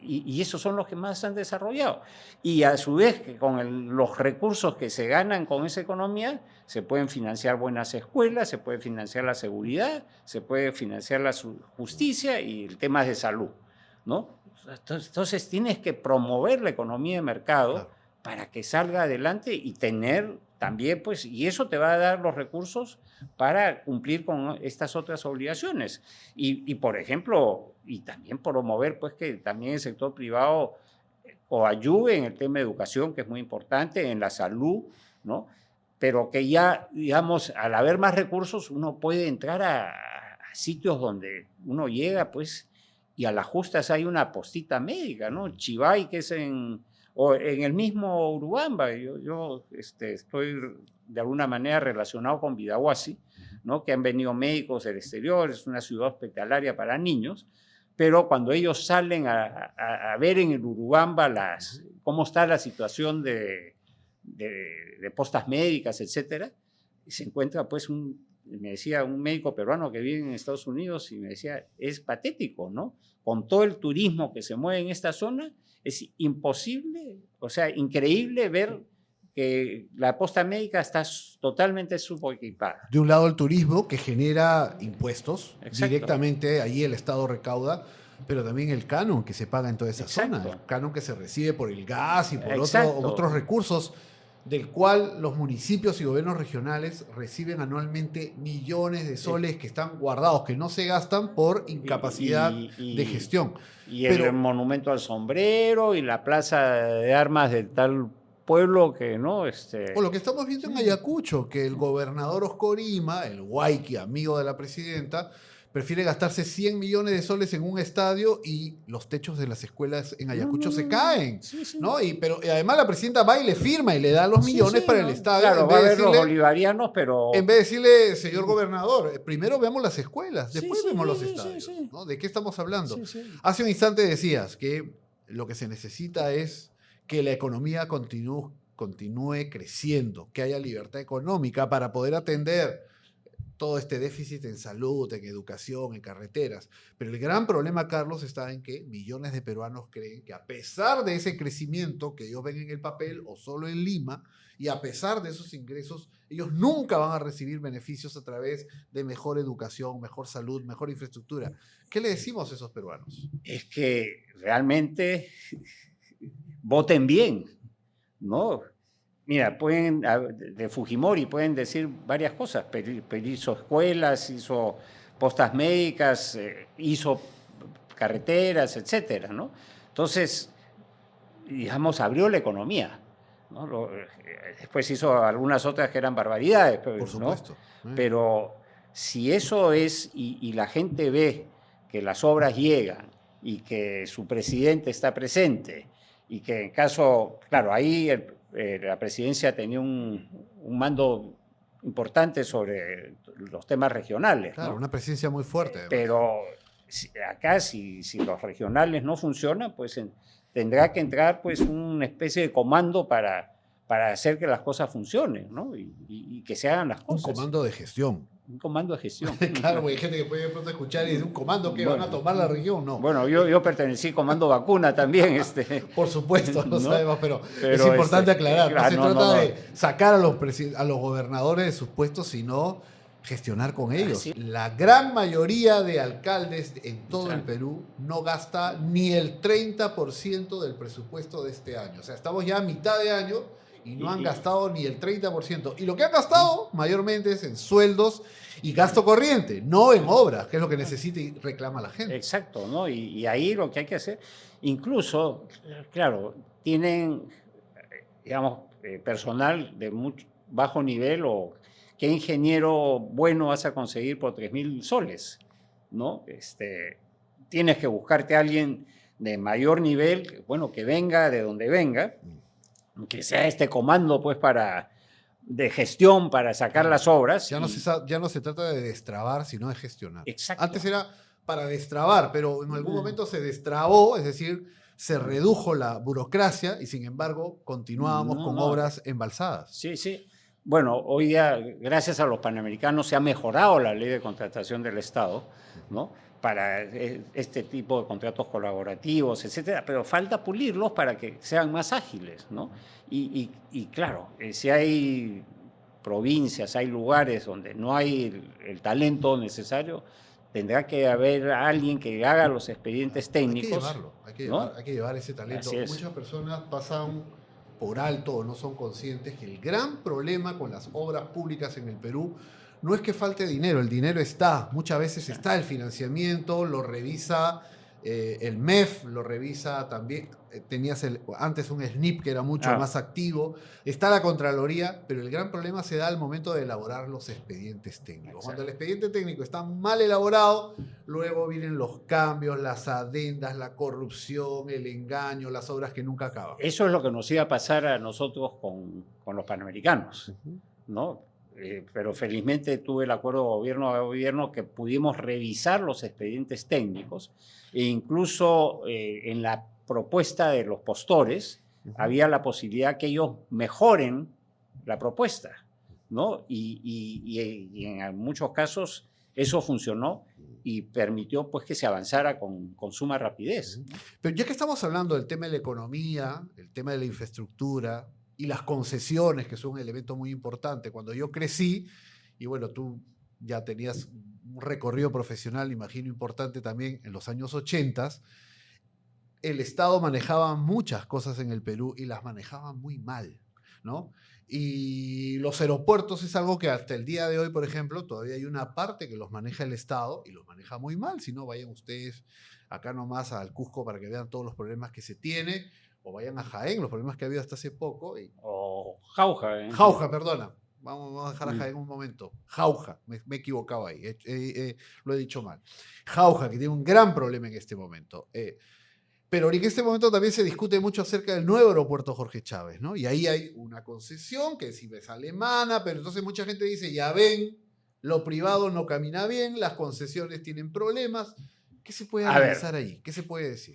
y esos son los que más han desarrollado. Y a su vez, que con los recursos que se ganan con esa economía, se pueden financiar buenas escuelas, se puede financiar la seguridad, se puede financiar la justicia y el tema de salud, ¿no? Entonces tienes que promover la economía de mercado, claro, para que salga adelante y tener también, pues, y eso te va a dar los recursos para cumplir con estas otras obligaciones. Y por ejemplo, y también promover, pues, que también el sector privado ayude en el tema de educación, que es muy importante, en la salud, ¿no? Pero que ya, digamos, al haber más recursos, uno puede entrar a sitios donde uno llega, pues, y a las justas hay una postita médica, ¿no? Chivay, que es o en el mismo Urubamba. Yo estoy de alguna manera relacionado con Vidahuasi, ¿no? Que han venido médicos del exterior, es una ciudad hospitalaria para niños, pero cuando ellos salen a ver en el Urubamba cómo está la situación de postas médicas, etcétera, se encuentra pues me decía un médico peruano que vive en Estados Unidos y me decía, es patético, ¿no? Con todo el turismo que se mueve en esta zona, es imposible, o sea, increíble ver que la posta médica está totalmente subequipada. De un lado el turismo, que genera impuestos, Exacto. Directamente allí el Estado recauda, pero también el canon que se paga en toda esa Exacto. zona, el canon que se recibe por el gas y por Exacto. otros recursos, del cual los municipios y gobiernos regionales reciben anualmente millones de soles que están guardados, que no se gastan por incapacidad de gestión. Y el monumento al sombrero y la plaza de armas de tal pueblo que no... O lo que estamos viendo en Ayacucho, que el gobernador Oscorima, el Guayqui, amigo de la presidenta, prefiere gastarse 100 millones de soles en un estadio y los techos de las escuelas en Ayacucho se caen, sí. ¿no? Pero además la presidenta va y le firma y le da los millones para el estadio. Claro, va a haber los bolivarianos, pero... En vez de decirle, señor gobernador, primero vemos las escuelas, después vemos los estadios, ¿no? ¿De qué estamos hablando? Hace un instante decías que lo que se necesita es que la economía continúe creciendo, que haya libertad económica para poder atender todo este déficit en salud, en educación, en carreteras. Pero el gran problema, Carlos, está en que millones de peruanos creen que a pesar de ese crecimiento que ellos ven en el papel o solo en Lima, y a pesar de esos ingresos, ellos nunca van a recibir beneficios a través de mejor educación, mejor salud, mejor infraestructura. ¿Qué le decimos a esos peruanos? Es que realmente voten bien, ¿no? Mira, de Fujimori pueden decir varias cosas, pero hizo escuelas, hizo postas médicas, hizo carreteras, etcétera, ¿no? Entonces, digamos, abrió la economía, ¿no? Después hizo algunas otras que eran barbaridades, Por supuesto. ¿no? Pero si eso es, y la gente ve que las obras llegan y que su presidente está presente, y que en caso, claro, ahí la presidencia tenía un mando importante sobre los temas regionales. Claro, ¿no? una presidencia muy fuerte. Además. Pero acá, si los regionales no funcionan, pues tendrá que entrar pues una especie de comando para hacer que las cosas funcionen, ¿no? Y que se hagan las cosas. Un comando de gestión. Un comando de gestión. Claro, porque hay gente que puede de pronto escuchar y de un comando que van a tomar la región, no. Bueno, yo pertenecí al comando vacuna también. Por supuesto, lo sabemos, pero es pero importante aclarar. No se trata de no. sacar a los gobernadores de sus puestos, sino gestionar con ellos. La gran mayoría de alcaldes en todo el Perú no gasta ni el 30% del presupuesto de este año. O sea, estamos ya a mitad de año y no han gastado ni el 30%. Y lo que han gastado mayormente es en sueldos y gasto corriente, no en obras, que es lo que necesita y reclama la gente. Exacto, ¿no? Y ahí lo que hay que hacer, incluso, claro, tienen, digamos, personal de muy bajo nivel o qué ingeniero bueno vas a conseguir por 3.000 soles, ¿no? Tienes que buscarte a alguien de mayor nivel, bueno, que venga de donde venga, que sea este comando, pues, de gestión para sacar las obras. Ya no se trata de destrabar, sino de gestionar. Exacto. Antes era para destrabar, pero en algún momento se destrabó, es decir, se redujo la burocracia y sin embargo continuábamos con obras embalsadas. Sí. Bueno, hoy día, gracias a los panamericanos, se ha mejorado la ley de contratación del Estado, ¿no? Para este tipo de contratos colaborativos, etcétera, pero falta pulirlos para que sean más ágiles, ¿no? Y claro, si hay provincias, hay lugares donde no hay el talento necesario, tendrá que haber alguien que haga los expedientes técnicos. Hay que llevar ese talento. Muchas personas pasan por alto o no son conscientes que el gran problema con las obras públicas en el Perú no es que falte dinero, el dinero está, muchas veces está el financiamiento, lo revisa el MEF, lo revisa también, tenías antes un SNIP que era mucho más activo, está la Contraloría, pero el gran problema se da al momento de elaborar los expedientes técnicos. Exacto. Cuando el expediente técnico está mal elaborado, luego vienen los cambios, las adendas, la corrupción, el engaño, las obras que nunca acaban. Eso es lo que nos iba a pasar a nosotros con los Panamericanos, ¿no? Pero felizmente tuve el acuerdo gobierno a gobierno que pudimos revisar los expedientes técnicos e incluso en la propuesta de los postores había la posibilidad que ellos mejoren la propuesta, ¿no? Y en muchos casos eso funcionó y permitió pues que se avanzara con suma rapidez. Pero ya que estamos hablando del tema de la economía, el tema de la infraestructura y las concesiones, que son un elemento muy importante. Cuando yo crecí, y bueno, tú ya tenías un recorrido profesional, imagino, importante también en los años 80, el Estado manejaba muchas cosas en el Perú y las manejaba muy mal, ¿no? Y los aeropuertos es algo que hasta el día de hoy, por ejemplo, todavía hay una parte que los maneja el Estado y los maneja muy mal. Si no, vayan ustedes acá nomás al Cusco para que vean todos los problemas que se tiene, o vayan a Jaén, los problemas que ha habido hasta hace poco. O Jauja. Jauja, perdona. Vamos a dejar a Jaén un momento. Jauja, me he equivocado ahí, lo he dicho mal. Jauja, que tiene un gran problema en este momento. Pero en este momento también se discute mucho acerca del nuevo aeropuerto Jorge Chávez, ¿no? Y ahí hay una concesión que sí es alemana, pero entonces mucha gente dice, ya ven, lo privado no camina bien, las concesiones tienen problemas. ¿Qué se puede analizar ahí? ¿Qué se puede decir?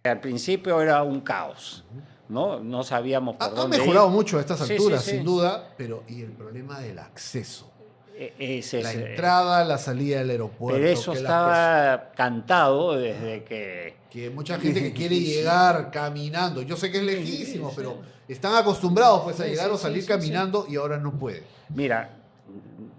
Al principio era un caos, ¿no? No sabíamos por dónde ir. Ha mejorado ir. mucho a estas alturas, sin duda, pero ¿y el problema del acceso? La entrada, la salida del aeropuerto. Pero eso estaba cantado desde que mucha gente que quiere llegar caminando. Yo sé que es lejísimo, pero están acostumbrados pues, a llegar o salir caminando y ahora no puede. Mira,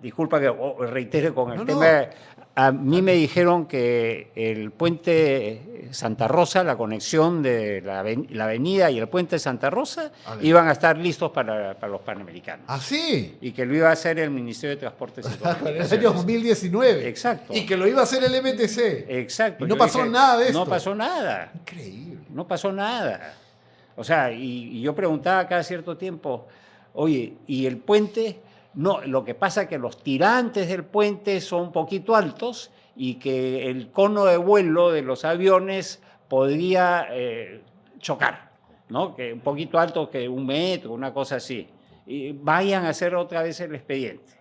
disculpa que reitere con el tema. A mí me dijeron que el puente Santa Rosa, la conexión de la avenida y el puente Santa Rosa, iban a estar listos para los Panamericanos. ¿Ah, sí? Y que lo iba a hacer el Ministerio de Transportes y Comunicaciones. En el año 2019. Exacto. Y que lo iba a hacer el MTC. Exacto. Y no pasó nada de esto. No pasó nada. Increíble. No pasó nada. O sea, y yo preguntaba cada cierto tiempo, oye, ¿y el puente? No, lo que pasa es que los tirantes del puente son un poquito altos y que el cono de vuelo de los aviones podría chocar, ¿no? Que un poquito alto, que 1 metro, una cosa así. Y vayan a hacer otra vez el expediente,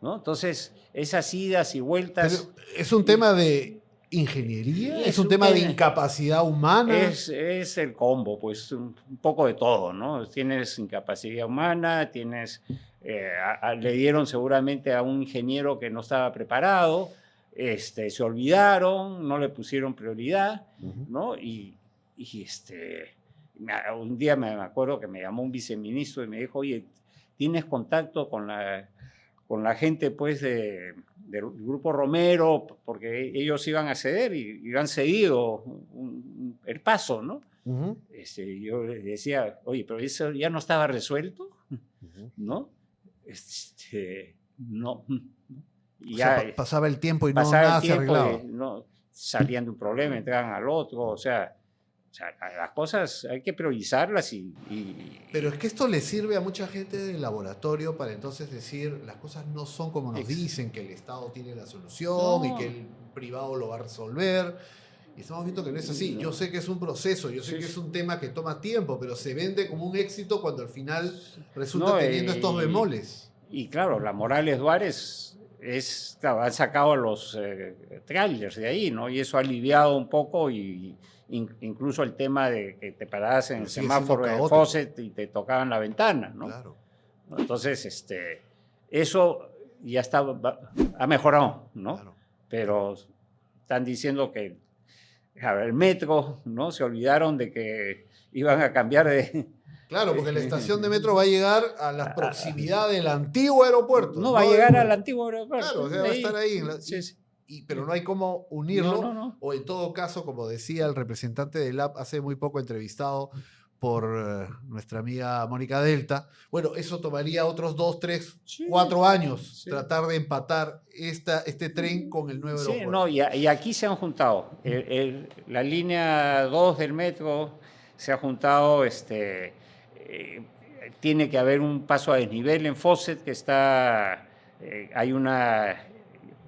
¿no? Entonces, esas idas y vueltas... Pero es un tema de ingeniería, es un tema de incapacidad humana. Es el combo, pues un poco de todo, ¿no? Tienes incapacidad humana, tienes... le dieron seguramente a un ingeniero que no estaba preparado, se olvidaron, no le pusieron prioridad, ¿no? Y un día me acuerdo que me llamó un viceministro y me dijo, oye, ¿tienes contacto con la gente pues del Grupo Romero? Porque ellos iban a ceder y han cedido el paso, ¿no? Yo le decía, oye, pero eso ya no estaba resuelto, ¿no? No. Y ya, pasaba el tiempo y nada se arreglaba. No, salían de un problema, entraban al otro, o sea, las cosas hay que priorizarlas Pero es que esto le sirve a mucha gente del laboratorio para entonces decir las cosas no son como nos dicen, que el Estado tiene la solución y que el privado lo va a resolver. Y estamos viendo que no es así. Yo sé que es un proceso, yo sé que es un tema que toma tiempo, pero se vende como un éxito cuando al final resulta teniendo estos bemoles. Y claro, la Morales Duárez claro, han sacado los trailers de ahí, ¿no? Y eso ha aliviado un poco y incluso el tema de que te parabas en el semáforo de Fawcett y te tocaban la ventana, ¿no? Claro. Entonces, eso ya ha mejorado, ¿no? Claro. Pero están diciendo que el metro, ¿no? Se olvidaron de que iban a cambiar de... Claro, porque la estación de metro va a llegar a la proximidad del antiguo aeropuerto. No, va a llegar al antiguo aeropuerto. Claro, o sea, va a estar ahí. Sí. Pero no hay cómo unirlo. No. O en todo caso, como decía el representante del AP hace muy poco entrevistado por nuestra amiga Mónica Delta, bueno, eso tomaría otros 2, 3, 4 años tratar de empatar este tren con el nuevo aeropuerto. No, y aquí se han juntado la línea 2 del metro se ha juntado, tiene que haber un paso a desnivel en Fawcett, que está, hay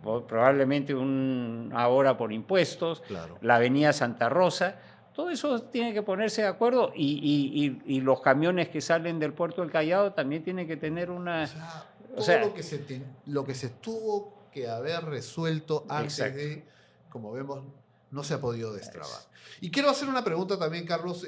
probablemente una hora por impuestos, Claro. la avenida Santa Rosa. Todo eso tiene que ponerse de acuerdo y los camiones que salen del puerto del Callao también tienen que tener una... O sea, todo lo que se tuvo que haber resuelto antes exacto. de, como vemos, no se ha podido destrabar. Y quiero hacer una pregunta también, Carlos,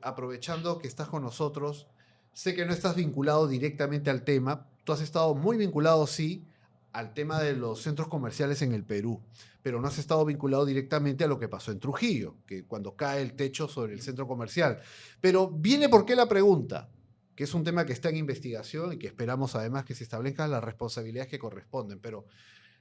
aprovechando que estás con nosotros. Sé que no estás vinculado directamente al tema. Tú has estado muy vinculado, sí, al tema de los centros comerciales en el Perú, pero no has estado vinculado directamente a lo que pasó en Trujillo, que cuando cae el techo sobre el centro comercial. Pero viene por qué la pregunta, que es un tema que está en investigación y que esperamos además que se establezcan las responsabilidades que corresponden. Pero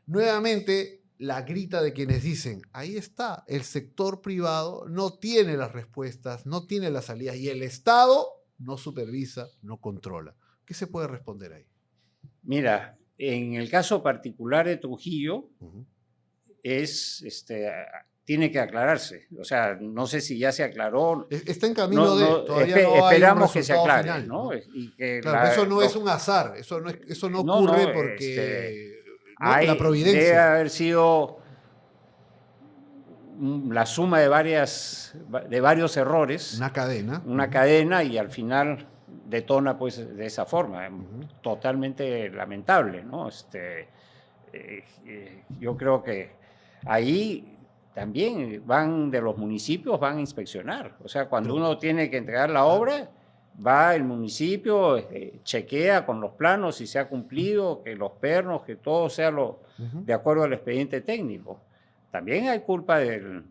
nuevamente la grita de quienes dicen, ahí está, el sector privado no tiene las respuestas, no tiene las salidas y el Estado no supervisa, no controla. ¿Qué se puede responder ahí? Mira, en el caso particular de Trujillo, tiene que aclararse. O sea, no sé si ya se aclaró. Está en camino todavía no esperamos hay un que se resultado aclare, final, ¿no? Y que claro, eso no es un azar, eso no ocurre porque la providencia. Debe haber sido la suma de varios errores. Una cadena. Una cadena y al final detona pues de esa forma. Totalmente lamentable, ¿no? Yo creo que ahí también de los municipios van a inspeccionar. O sea, cuando uno tiene que entregar la obra, va el municipio, chequea con los planos si se ha cumplido, que los pernos, que todo sea de acuerdo al expediente técnico. También hay culpa de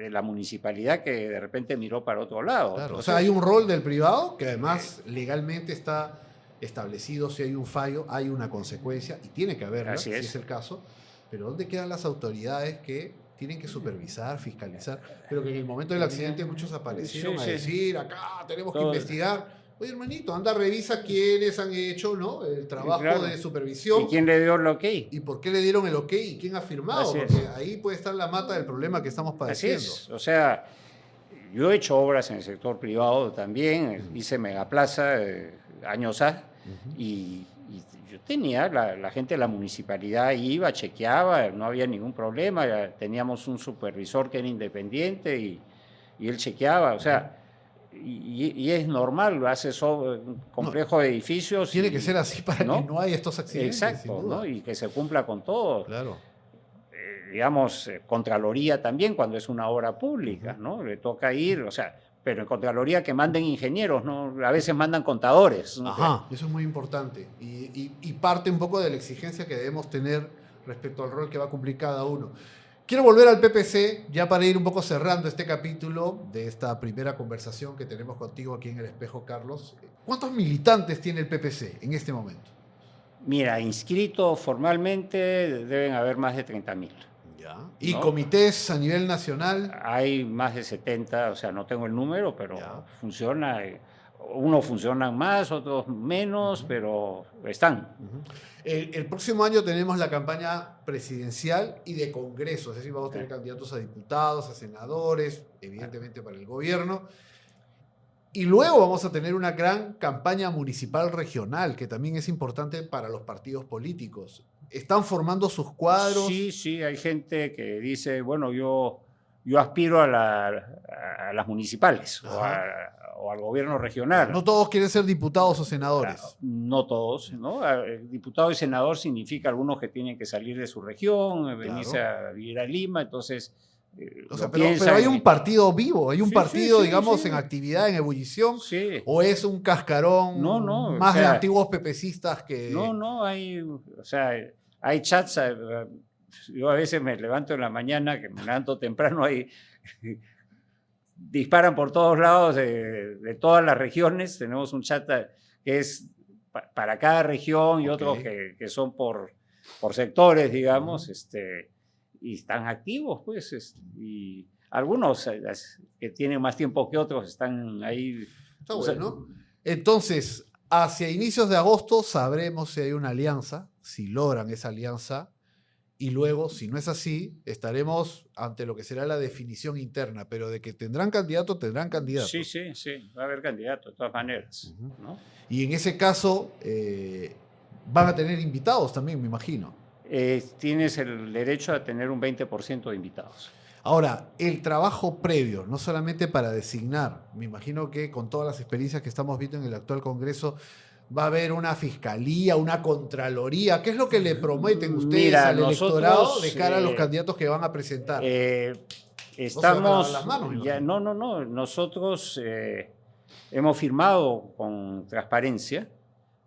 la municipalidad que de repente miró para otro lado. Claro, entonces, o sea, hay un rol del privado que además legalmente está establecido. Si hay un fallo, hay una consecuencia y tiene que haberla, si es el caso. Pero ¿dónde quedan las autoridades que tienen que supervisar, fiscalizar? Pero que en el momento del accidente muchos aparecieron a decir, acá tenemos que investigar. Oye, hermanito, anda, revisa quiénes han hecho, ¿no?, el trabajo de supervisión. ¿Y quién le dio el ok? ¿Y por qué le dieron el ok? ¿Y quién ha firmado? Porque ahí puede estar la mata del problema que estamos padeciendo. Así es. O sea, yo he hecho obras en el sector privado también. Hice Megaplaza años y yo tenía, la gente de la municipalidad iba, chequeaba, no había ningún problema. Teníamos un supervisor que era independiente y él chequeaba. O sea, y es normal, haces un complejo de edificios. Tiene que ser así para que no haya estos accidentes. Exacto, ¿no? Y que se cumpla con todo. Claro. Digamos, Contraloría también cuando es una obra pública, ¿no? Le toca ir, o sea, pero en Contraloría que manden ingenieros, ¿no? A veces mandan contadores. ¿No? Ajá, eso es muy importante. Y parte un poco de la exigencia que debemos tener respecto al rol que va a cumplir cada uno. Quiero volver al PPC, ya para ir un poco cerrando este capítulo de esta primera conversación que tenemos contigo aquí en El Espejo, Carlos. ¿Cuántos militantes tiene el PPC en este momento? Mira, inscritos formalmente deben haber más de 30.000. ¿Y comités a nivel nacional? Hay más de 70, o sea, no tengo el número, pero funciona. Unos funcionan más, otros menos, pero están. El próximo año tenemos la campaña presidencial y de congreso, es decir, vamos a tener candidatos a diputados, a senadores, evidentemente para el gobierno. Y luego vamos a tener una gran campaña municipal regional, que también es importante para los partidos políticos. ¿Están formando sus cuadros? Sí, hay gente que dice, bueno, yo aspiro a las municipales o al gobierno regional. No todos quieren ser diputados o senadores. No todos, ¿no? Diputado y senador significa algunos que tienen que salir de su región, venirse a vivir a Lima, entonces... pero hay un partido vivo, hay un partido, digamos, en actividad, en ebullición, o es un cascarón más de antiguos pepecistas que... No, hay chats, yo a veces me levanto en la mañana, que me levanto temprano, ahí disparan por todos lados de todas las regiones, tenemos un chat que es para cada región y otros que son por sectores, digamos, y están activos, pues, y algunos que tienen más tiempo que otros están ahí. Está bueno. Entonces, hacia inicios de agosto sabremos si hay una alianza, si logran esa alianza, Y luego, si no es así, estaremos ante lo que será la definición interna, pero de que tendrán candidato, tendrán candidato. Sí, va a haber candidato, de todas maneras. Ujú. ¿No? Y en ese caso, van a tener invitados también, me imagino. Tienes el derecho a tener un 20% de invitados. Ahora, el trabajo previo, no solamente para designar, me imagino que con todas las experiencias que estamos viendo en el actual Congreso, va a haber una fiscalía, una contraloría. ¿Qué es lo que le prometen ustedes al electorado de cara a los candidatos que van a presentar? Estamos, las manos, ya, no, nosotros hemos firmado con Transparencia,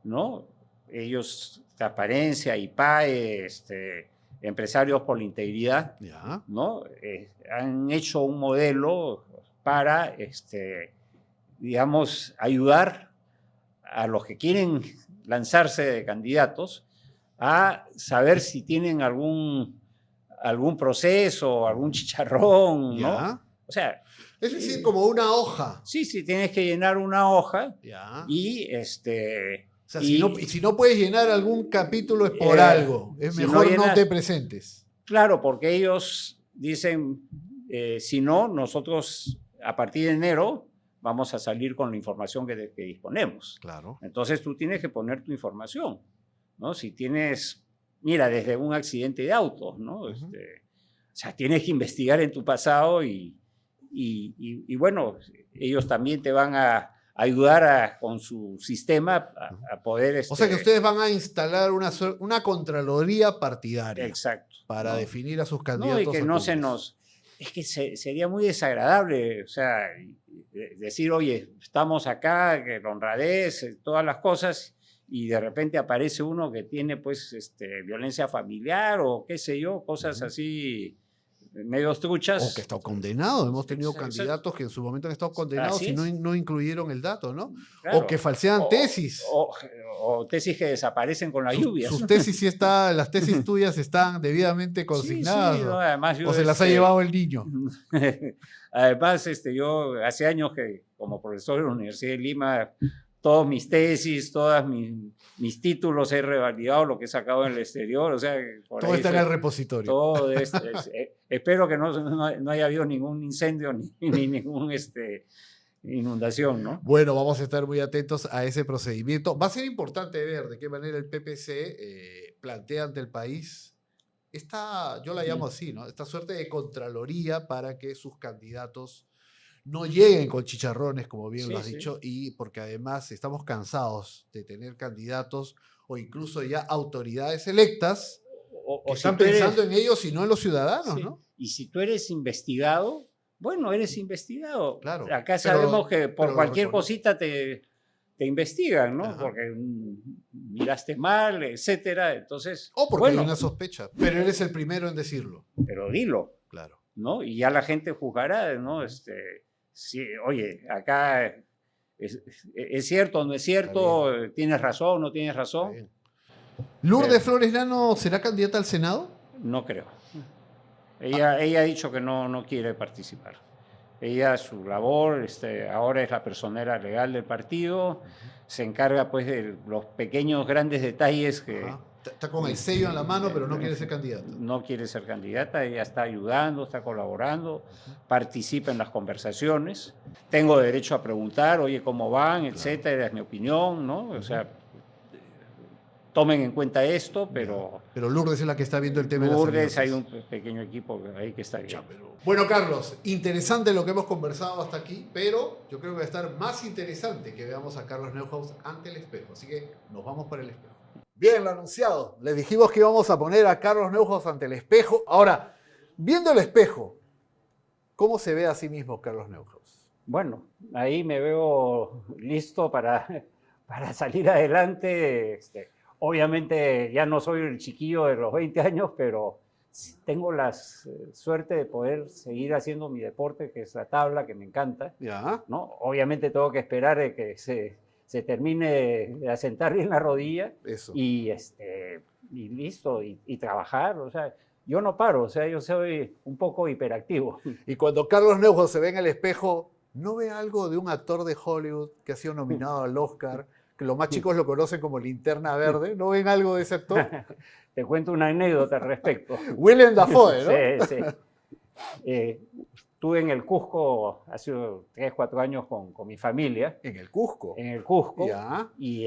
¿no? Ellos, Transparencia, IPAE, Empresarios por la Integridad, Ya. ¿no? Han hecho un modelo para, digamos, ayudar a los que quieren lanzarse de candidatos a saber si tienen algún proceso, algún chicharrón, ¿no? Ya. O sea, Es decir, como una hoja. sí, tienes que llenar una hoja Ya. y O sea, si no puedes llenar algún capítulo es por algo. Es si mejor no llenas- no te presentes. Claro, porque ellos dicen, si no, nosotros a partir de enero vamos a salir con la información que disponemos. Claro. Entonces tú tienes que poner tu información, ¿no? Si tienes, mira, desde un accidente de auto, ¿no? Uh-huh. O sea, tienes que investigar en tu pasado y bueno, ellos también te van a ayudar con su sistema a poder... O sea que ustedes van a instalar una contraloría partidaria. Exacto. Para ¿no? definir a sus candidatos. No, y que no se nos... Es que sería muy desagradable, o sea, decir, oye, estamos acá, que la honradez, todas las cosas, y de repente aparece uno que tiene, pues, violencia familiar o qué sé yo, cosas así medio truchas. O que está condenado. Hemos tenido Exacto. candidatos que en su momento han estado condenados y no incluyeron el dato, ¿no? Claro. O que falsean tesis. O tesis que desaparecen con la lluvia. Sus tesis las tesis tuyas están debidamente consignadas. Sí, ¿no? Además yo, o se las ha llevado el niño. Además, yo hace años que como profesor de la Universidad de Lima, todos mis tesis, todos mis títulos he revalidado lo que he sacado en el exterior. O sea, todo está en el repositorio. Todo espero que no haya habido ningún incendio ni ningún inundación, ¿no? Bueno, vamos a estar muy atentos a ese procedimiento. Va a ser importante ver de qué manera el PPC plantea ante el país yo la llamo así, ¿no? Esta suerte de contraloría para que sus candidatos no lleguen con chicharrones, como bien lo has dicho, y porque además estamos cansados de tener candidatos o incluso ya autoridades electas que están pensando en ellos y no en los ciudadanos, ¿no? Y si tú eres investigado, bueno, eres investigado. Claro. Acá sabemos que por cualquier cosita te investigan, ¿no? Ajá. Porque miraste mal, etcétera. Entonces, o porque hay una sospecha. Pero eres el primero en decirlo. Pero dilo. Claro. ¿No? Y ya la gente juzgará, ¿no? Sí, oye, acá es cierto o no es cierto, tienes razón o no tienes razón. ¿Lourdes Flores Nano será candidata al Senado? No creo. Ella ha dicho que no quiere participar. Ella, su labor, ahora es la personera legal del partido, se encarga pues de los pequeños, grandes detalles que... Ajá. Está con el sello en la mano, pero no quiere ser candidata. No quiere ser candidata, ella está ayudando, está colaborando, participa en las conversaciones. Tengo derecho a preguntar, oye, ¿cómo van? Etcétera, es mi opinión, ¿no? O sea, tomen en cuenta esto, pero... Pero Lourdes es la que está viendo el tema Lourdes, de las hay un pequeño equipo ahí que está bien. Bueno, Carlos, interesante lo que hemos conversado hasta aquí, pero yo creo que va a estar más interesante que veamos a Carlos Neuhaus ante el espejo. Así que nos vamos para el espejo. Bien, lo anunciado. Les dijimos que íbamos a poner a Carlos Neuhaus ante el espejo. Ahora, viendo el espejo, ¿cómo se ve a sí mismo Carlos Neuhaus? Bueno, ahí me veo listo para salir adelante. Obviamente ya no soy el chiquillo de los 20 años, pero tengo la suerte de poder seguir haciendo mi deporte, que es la tabla, que me encanta. Ya. ¿No? Obviamente tengo que esperar a que se termine de asentar bien la rodilla. Eso. Y listo, y trabajar. O sea, yo no paro, o sea, yo soy un poco hiperactivo. Y cuando Carlos Neuhaus se ve en el espejo, ¿no ve algo de un actor de Hollywood que ha sido nominado al Oscar, que los más chicos lo conocen como Linterna Verde. ¿No ven algo de ese actor? Te cuento una anécdota al respecto. Willem Dafoe, ¿no? Sí, sí. Estuve en el Cusco hace 3, 4 años con mi familia. En el Cusco. En el Cusco. Ya. Y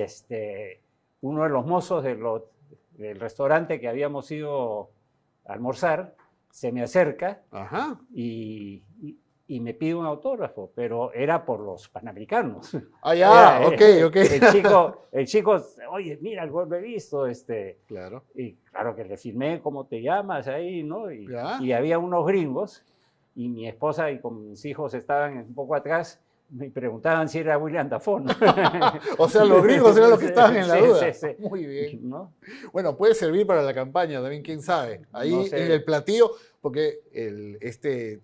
uno de los mozos del restaurante que habíamos ido a almorzar se me acerca Ajá. y me pide un autógrafo, pero era por los panamericanos. Ah, ya, ok. El chico, oye, mira, el gol lo he visto. Claro. Y claro que le firmé, ¿cómo te llamas? Ahí, ¿no? Ya. Y había unos gringos, y mi esposa y con mis hijos estaban un poco atrás, me preguntaban si era Willem Dafoe, ¿no? O sea, los gringos eran los que estaban en la Sí, duda. sí, sí. Muy bien. ¿No? Bueno, puede servir para la campaña también, quién sabe. Ahí No sé. en el platillo, porque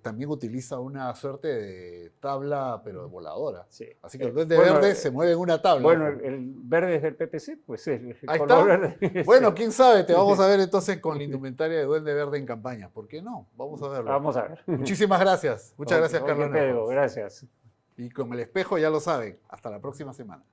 también utiliza una suerte de tabla, pero voladora. Sí. Así que el duende Bueno, verde se mueve en una tabla. Bueno, el verde es del PPC, pues el Ahí color está. verde. Bueno, quién sabe, te vamos a ver entonces con la indumentaria de duende verde en campaña. ¿Por qué no? Vamos a verlo. Vamos a ver. Muchísimas gracias. Muchas gracias, Oye, Carlos. Pedro, Narváez. gracias. Y con el espejo ya lo saben. Hasta la próxima semana.